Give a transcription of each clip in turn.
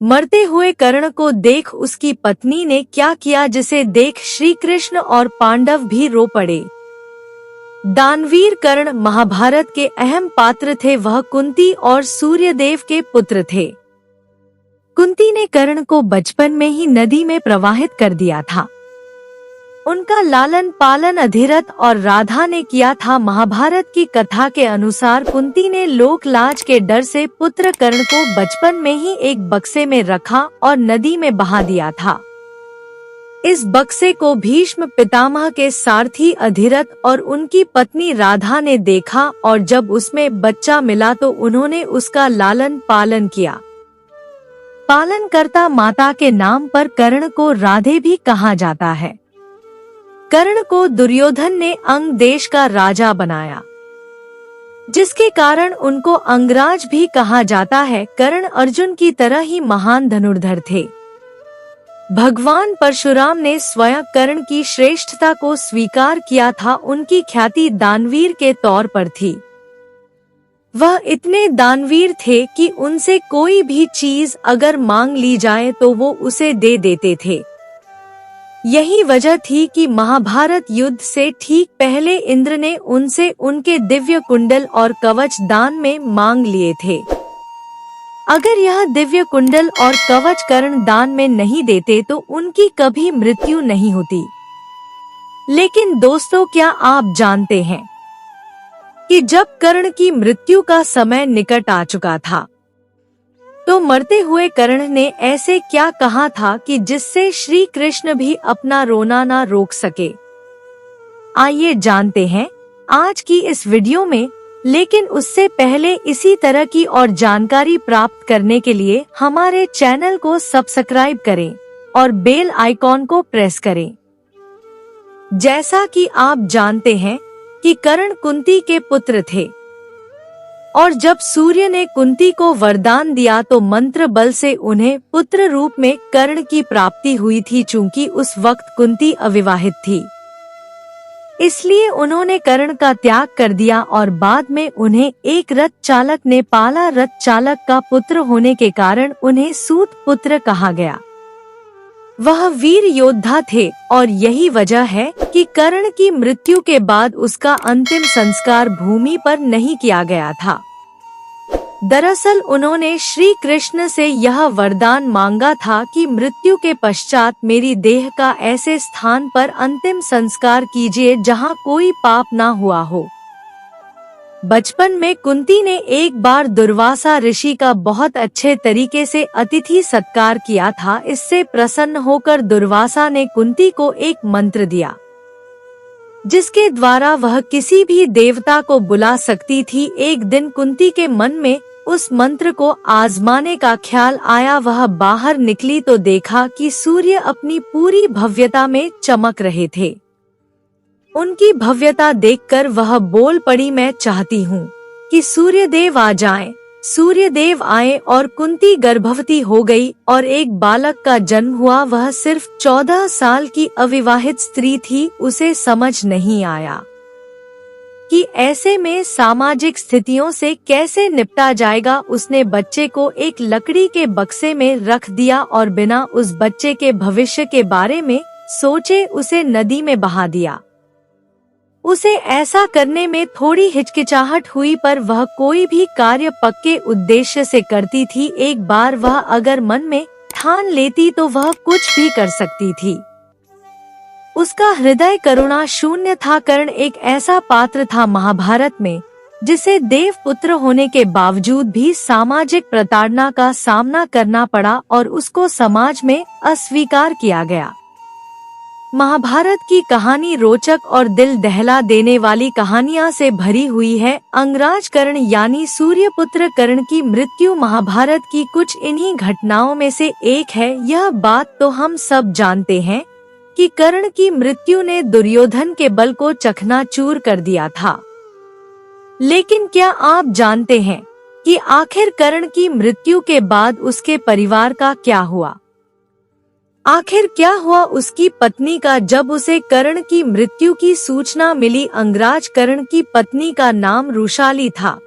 मरते हुए कर्ण को देख उसकी पत्नी ने क्या किया, जिसे देख श्री कृष्ण और पांडव भी रो पड़े। दानवीर कर्ण महाभारत के अहम पात्र थे। वह कुंती और सूर्यदेव के पुत्र थे। कुंती ने कर्ण को बचपन में ही नदी में प्रवाहित कर दिया था। उनका लालन पालन अधिरथ और राधा ने किया था। महाभारत की कथा के अनुसार कुंती ने लोक लाज के डर से पुत्र कर्ण को बचपन में ही एक बक्से में रखा और नदी में बहा दिया था। इस बक्से को भीष्म पितामह के सारथी अधिरथ और उनकी पत्नी राधा ने देखा और जब उसमें बच्चा मिला तो उन्होंने उसका लालन पालन किया। पालनकर्ता माता के नाम पर कर्ण को राधे भी कहा जाता है। कर्ण को दुर्योधन ने अंग देश का राजा बनाया, जिसके कारण उनको अंगराज भी कहा जाता है। कर्ण अर्जुन की तरह ही महान धनुर्धर थे। भगवान परशुराम ने स्वयं कर्ण की श्रेष्ठता को स्वीकार किया था। उनकी ख्याति दानवीर के तौर पर थी। वह इतने दानवीर थे कि उनसे कोई भी चीज अगर मांग ली जाए तो वो उसे दे देते थे। यही वजह थी कि महाभारत युद्ध से ठीक पहले इंद्र ने उनसे उनके दिव्य कुंडल और कवच दान में मांग लिए थे। अगर यह दिव्य कुंडल और कवच कर्ण दान में नहीं देते तो उनकी कभी मृत्यु नहीं होती। लेकिन दोस्तों, क्या आप जानते हैं कि जब कर्ण की मृत्यु का समय निकट आ चुका था तो मरते हुए कर्ण ने ऐसे क्या कहा था कि जिससे श्री कृष्ण भी अपना रोना ना रोक सके। आइए जानते हैं आज की इस वीडियो में। लेकिन उससे पहले इसी तरह की और जानकारी प्राप्त करने के लिए हमारे चैनल को सब्सक्राइब करें और बेल आइकॉन को प्रेस करें। जैसा कि आप जानते हैं कि कर्ण कुंती के पुत्र थे और जब सूर्य ने कुंती को वरदान दिया तो मंत्र बल से उन्हें पुत्र रूप में कर्ण की प्राप्ति हुई थी। चूंकि उस वक्त कुंती अविवाहित थी, इसलिए उन्होंने कर्ण का त्याग कर दिया और बाद में उन्हें एक रथ चालक ने पाला। रथ चालक का पुत्र होने के कारण उन्हें सूत पुत्र कहा गया। वह वीर योद्धा थे और यही वजह है कि कर्ण की मृत्यु के बाद उसका अंतिम संस्कार भूमि पर नहीं किया गया था। दरअसल उन्होंने श्री कृष्ण से यह वरदान मांगा था कि मृत्यु के पश्चात मेरी देह का ऐसे स्थान पर अंतिम संस्कार कीजिए जहां कोई पाप ना हुआ हो। बचपन में कुंती ने एक बार दुर्वासा ऋषि का बहुत अच्छे तरीके से अतिथि सत्कार किया था। इससे प्रसन्न होकर दुर्वासा ने कुंती को एक मंत्र दिया, जिसके द्वारा वह किसी भी देवता को बुला सकती थी। एक दिन कुंती के मन में उस मंत्र को आजमाने का ख्याल आया। वह बाहर निकली तो देखा कि सूर्य अपनी पूरी भव्यता में चमक रहे थे। उनकी भव्यता देखकर वह बोल पड़ी, मैं चाहती हूँ कि सूर्यदेव आ जाएं। सूर्यदेव आए और कुंती गर्भवती हो गई और एक बालक का जन्म हुआ। वह सिर्फ 14 साल की अविवाहित स्त्री थी। उसे समझ नहीं आया कि ऐसे में सामाजिक स्थितियों से कैसे निपटा जाएगा। उसने बच्चे को एक लकड़ी के बक्से में रख दिया और बिना उस बच्चे के भविष्य के बारे में सोचे उसे नदी में बहा दिया। उसे ऐसा करने में थोड़ी हिचकिचाहट हुई, पर वह कोई भी कार्य पक्के उद्देश्य से करती थी। एक बार वह अगर मन में ठान लेती तो वह कुछ भी कर सकती थी। उसका हृदय करुणा शून्य था। कर्ण एक ऐसा पात्र था महाभारत में जिसे देव पुत्र होने के बावजूद भी सामाजिक प्रताड़ना का सामना करना पड़ा और उसको समाज में अस्वीकार किया गया। महाभारत की कहानी रोचक और दिल दहला देने वाली कहानियां से भरी हुई है। अंगराज कर्ण यानी सूर्यपुत्र कर्ण की मृत्यु महाभारत की कुछ इन्हीं घटनाओं में से एक है। यह बात तो हम सब जानते हैं कि कर्ण की मृत्यु ने दुर्योधन के बल को चकनाचूर कर दिया था। लेकिन क्या आप जानते हैं कि आखिर कर्ण की मृत्यु के बाद उसके परिवार का क्या हुआ? आखिर क्या हुआ उसकी पत्नी का जब उसे कर्ण की मृत्यु की सूचना मिली? अंगराज कर्ण की पत्नी का नाम रुशाली था।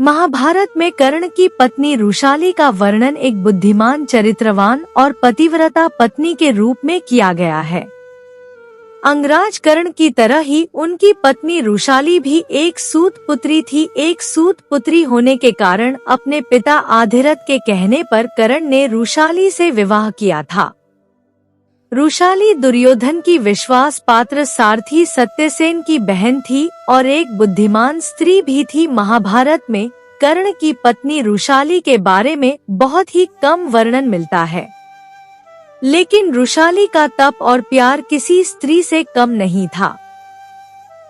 महाभारत में कर्ण की पत्नी रुशाली का वर्णन एक बुद्धिमान, चरित्रवान और पतिव्रता पत्नी के रूप में किया गया है। अंगराज कर्ण की तरह ही उनकी पत्नी रुशाली भी एक सूत पुत्री थी। एक सूत पुत्री होने के कारण अपने पिता आधिरथ के कहने पर कर्ण ने रुशाली से विवाह किया था। रुशाली दुर्योधन की विश्वास पात्र सारथी सत्यसेन की बहन थी और एक बुद्धिमान स्त्री भी थी। महाभारत में कर्ण की पत्नी रुशाली के बारे में बहुत ही कम वर्णन मिलता है, लेकिन रुशाली का तप और प्यार किसी स्त्री से कम नहीं था।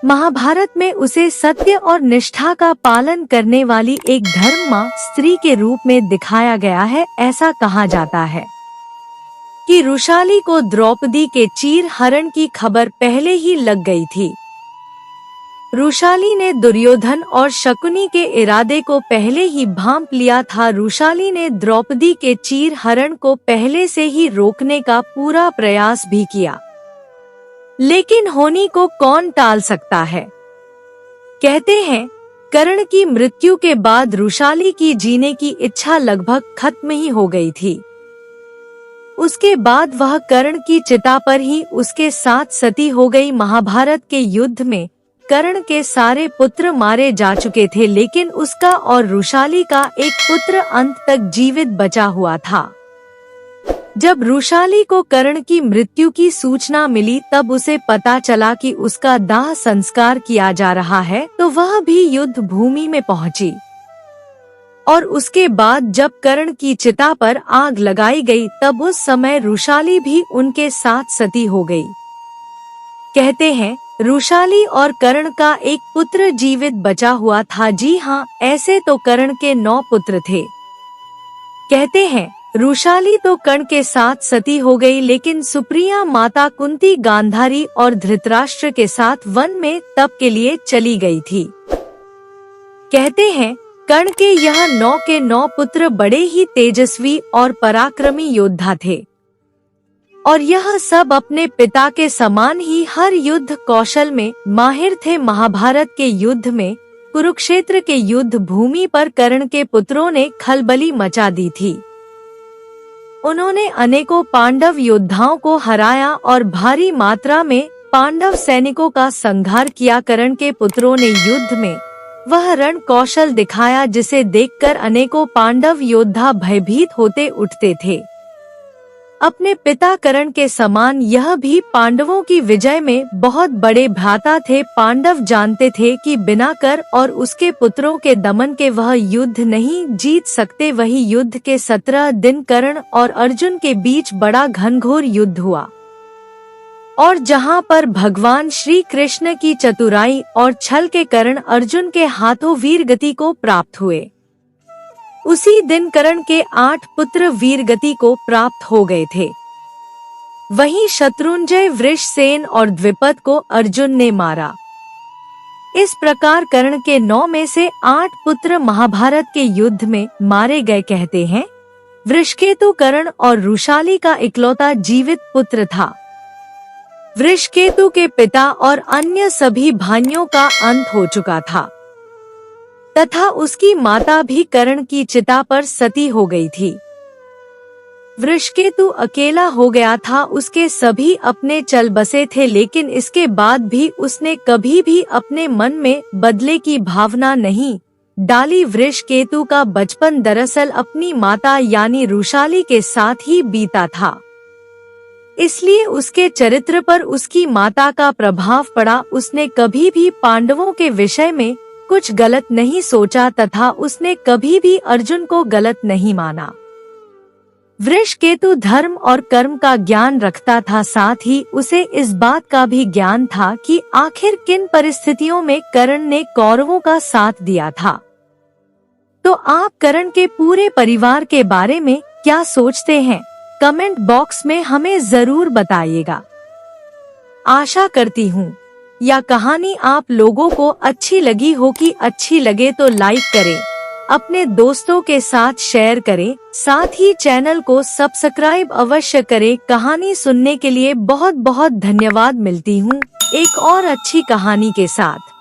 महाभारत में उसे सत्य और निष्ठा का पालन करने वाली एक धर्ममां स्त्री के रूप में दिखाया गया है। ऐसा कहा जाता है कि रुशाली को द्रौपदी के चीर हरण की खबर पहले ही लग गई थी। रुशाली ने दुर्योधन और शकुनी के इरादे को पहले ही भांप लिया था। रुशाली ने द्रौपदी के चीर हरण को पहले से ही रोकने का पूरा प्रयास भी किया, लेकिन होनी को कौन टाल सकता है। कहते हैं कर्ण की मृत्यु के बाद रुशाली की जीने की इच्छा लगभग खत्म ही हो गई थी। उसके बाद वह कर्ण की चिता पर ही उसके साथ सती हो गई। महाभारत के युद्ध में कर्ण के सारे पुत्र मारे जा चुके थे, लेकिन उसका और रुशाली का एक पुत्र अंत तक जीवित बचा हुआ था। जब रुशाली को कर्ण की मृत्यु की सूचना मिली तब उसे पता चला कि उसका दाह संस्कार किया जा रहा है, तो वह भी युद्ध भूमि में पहुंची। और उसके बाद जब कर्ण की चिता पर आग लगाई गई तब उस समय रुशाली भी उनके साथ सती हो गई। कहते हैं रुशाली और कर्ण का एक पुत्र जीवित बचा हुआ था। जी हाँ, ऐसे तो कर्ण के 9 पुत्र थे। कहते हैं रुशाली तो कर्ण के साथ सती हो गई, लेकिन सुप्रिया माता कुंती गांधारी और धृतराष्ट्र के साथ वन में तप के लिए चली गई थी। कहते हैं कर्ण के यह 9 के 9 पुत्र बड़े ही तेजस्वी और पराक्रमी योद्धा थे और यह सब अपने पिता के समान ही हर युद्ध कौशल में माहिर थे। महाभारत के युद्ध में कुरुक्षेत्र के युद्ध भूमि पर कर्ण के पुत्रों ने खलबली मचा दी थी। उन्होंने अनेकों पांडव योद्धाओं को हराया और भारी मात्रा में पांडव सैनिकों का संहार किया। कर्ण के पुत्रों ने युद्ध में वह रण कौशल दिखाया जिसे देखकर अनेकों पांडव योद्धा भयभीत होते उठते थे। अपने पिता कर्ण के समान यह भी पांडवों की विजय में बहुत बड़े भ्राता थे। पांडव जानते थे कि बिना कर्ण और उसके पुत्रों के दमन के वह युद्ध नहीं जीत सकते। वही युद्ध के 17 दिन कर्ण और अर्जुन के बीच बड़ा घनघोर युद्ध हुआ और जहां पर भगवान श्री कृष्ण की चतुराई और छल के कारण अर्जुन के हाथों वीरगति को प्राप्त हुए। उसी दिन कर्ण के 8 पुत्र वीरगति को प्राप्त हो गए थे। वहीं शत्रुंजय, वृषसेन और द्विपद को अर्जुन ने मारा। इस प्रकार कर्ण के 9 में से 8 पुत्र महाभारत के युद्ध में मारे गए। कहते हैं वृषकेतु कर्ण और रुशाली का इकलौता जीवित पुत्र था। वृषकेतु के पिता और अन्य सभी भाइयों का अंत हो चुका था तथा उसकी माता भी कर्ण की चिता पर सती हो गई थी। वृषकेतु अकेला हो गया था। उसके सभी अपने चल बसे थे, लेकिन इसके बाद भी उसने कभी भी अपने मन में बदले की भावना नहीं डाली। वृषकेतु का बचपन दरअसल अपनी माता यानी रुशाली के साथ ही बीता था, इसलिए उसके चरित्र पर उसकी माता का प्रभाव पड़ा। उसने कभी भी पांडवों के विषय में कुछ गलत नहीं सोचा तथा उसने कभी भी अर्जुन को गलत नहीं माना। वृषकेतु धर्म और कर्म का ज्ञान रखता था, साथ ही उसे इस बात का भी ज्ञान था कि आखिर किन परिस्थितियों में कर्ण ने कौरवों का साथ दिया था। तो आप कर्ण के पूरे परिवार के बारे में क्या सोचते हैं? कमेंट बॉक्स में हमें जरूर बताइएगा। आशा करती हूँ यह कहानी आप लोगों को अच्छी लगी हो। कि अच्छी लगे तो लाइक करें, अपने दोस्तों के साथ शेयर करें, साथ ही चैनल को सब्सक्राइब अवश्य करें। कहानी सुनने के लिए बहुत बहुत धन्यवाद। मिलती हूँ एक और अच्छी कहानी के साथ।